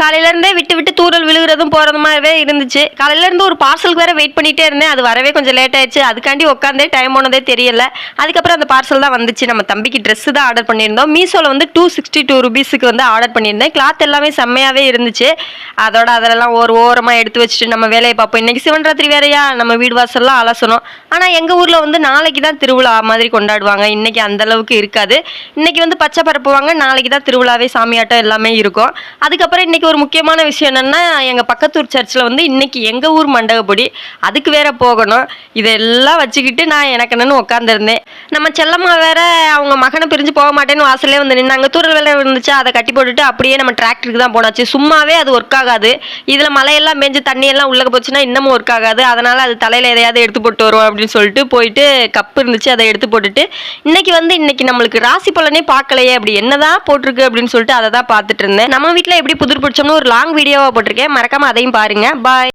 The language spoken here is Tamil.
காலையிலேருந்தே விட்டு விட்டு தூரல் விழுகிறதும் போகிறதுமாவே இருந்துச்சு. காலையிலேருந்து ஒரு பார்சலுக்கு வேறு வெயிட் பண்ணிகிட்டே இருந்தேன். அது வரவே கொஞ்சம் லேட் ஆயிடுச்சு. அதுக்காண்டி உட்காந்தே டைம் போனதே தெரியல. அதுக்கப்புறம் அந்த பார்சல் தான் வந்துச்சு. நம்ம தம்பிக்கு ட்ரெஸ்ஸு தான் ஆர்டர் பண்ணியிருந்தோம். மீஷோவில் வந்து 262 ருபீஸுக்கு வந்து ஆர்டர் பண்ணியிருந்தேன். கிளாத் எல்லாமே செம்மையாகவே இருந்துச்சு. அதோட அதெல்லாம் ஒரு ஓரமாக எடுத்து வச்சுட்டு நம்ம வேலையை பார்ப்போம். இன்றைக்கி சிவன்ராத்திரி வேறையா, நம்ம வீடு வாசல்லாம் அலசணும். ஆனால் எங்கள் ஊரில் வந்து நாளைக்கு தான் திருவிழா மாதிரி கொண்டாடுவாங்க. இன்றைக்கி அந்தளவுக்கு இருக்காது. இன்றைக்கி வந்து பச்சை பரப்புவாங்க, நாளைக்கு தான் திருவிழாவே சாமியாட்டம் எல்லாமே இருக்கும். அதுக்கப்புறம் இன்றைக்கி ஒரு முக்கியமான விஷயம் என்னென்னா, எங்கள் பக்கத்தூர் சர்ச்சில் வந்து இன்றைக்கி எங்கள் ஊர் மண்டகப்பொடி, அதுக்கு வேற போகணும். இதெல்லாம் வச்சுக்கிட்டு நான் எனக்கு என்னன்னு உட்காந்துருந்தேன். நம்ம செல்லம்மா வேற அவங்க மகனை பிரிஞ்சு போக மாட்டேன்னு வாசல்லே வந்து நின்னாங்க. தூரல் வேலை இருந்துச்சு, அதை கட்டி போட்டுட்டு அப்படியே நம்ம டிராக்டருக்கு தான் போனாச்சு. சும்மாவே அது ஒர்க் ஆகாது. இதில் மழையெல்லாம் பெஞ்சு தண்ணியெல்லாம் உள்ளே போச்சுன்னா இன்னமும் ஒர்க் ஆகாது. அதனால் அது தலையில் எதையாவது எடுத்து போட்டு வரும் அப்படின்னு சொல்லிட்டு போயிட்டு கப்பு இருந்துச்சு, அதை எடுத்து போட்டுட்டு இன்னைக்கு நம்மளுக்கு ராசி பலனே பார்க்கலையே, அப்படி என்னதான் போட்டிருக்கு அப்படின்னு சொல்லிட்டு அதை தான் பார்த்துட்டு இருந்தேன். நம்ம வீட்டில் எப்படி புதிர் பிடிச்சோம்னு ஒரு லாங் வீடியோவாக போட்டிருக்கேன். மறக்காம அதையும் பாருங்க. பாய்.